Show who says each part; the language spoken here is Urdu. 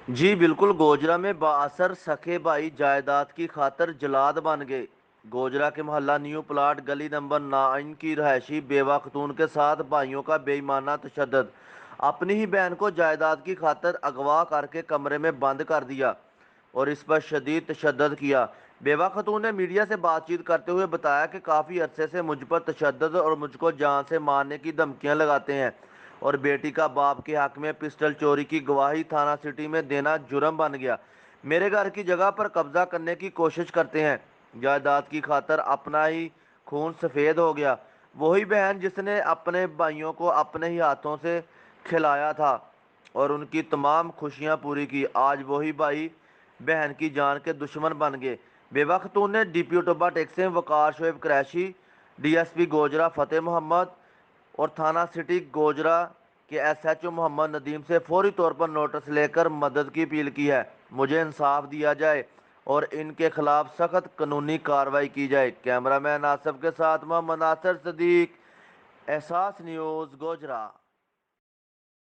Speaker 1: جی بالکل، گوجرا میں بااثر سکے بھائی جائیداد کی خاطر جلاد بن گئے۔ گوجرا کے محلہ نیو پلاٹ گلی نمبر 9 کی رہائشی بیوہ خاتون کے ساتھ بھائیوں کا بے ایمانہ تشدد۔ اپنی ہی بہن کو جائیداد کی خاطر اغوا کر کے کمرے میں بند کر دیا اور اس پر شدید تشدد کیا۔ بیوہ خاتون نے میڈیا سے بات چیت کرتے ہوئے بتایا کہ کافی عرصے سے مجھ پر تشدد اور مجھ کو جان سے مارنے کی دھمکیاں لگاتے ہیں اور بیٹی کا باپ کے حق میں پسٹل چوری کی گواہی تھانہ سٹی میں دینا جرم بن گیا۔ میرے گھر کی جگہ پر قبضہ کرنے کی کوشش کرتے ہیں۔ جائیداد کی خاطر اپنا ہی خون سفید ہو گیا۔ وہی بہن جس نے اپنے بھائیوں کو اپنے ہی ہاتھوں سے کھلایا تھا اور ان کی تمام خوشیاں پوری کی، آج وہی بھائی بہن کی جان کے دشمن بن گئے۔ بیوہ خاتون نے D P O Toba Tek Singh Waqar Shoaib Qureshi, D S P Gojra Fateh Muhammad اور تھانہ سٹی گوجرا کے S H O Muhammad Nadeem سے فوری طور پر نوٹس لے کر مدد کی اپیل کی ہے۔ مجھے انصاف دیا جائے اور ان کے خلاف سخت قانونی کارروائی کی جائے۔ کیمرہ مین آصف کے ساتھ محمد ناصر صدیق، احساس نیوز، گوجرا۔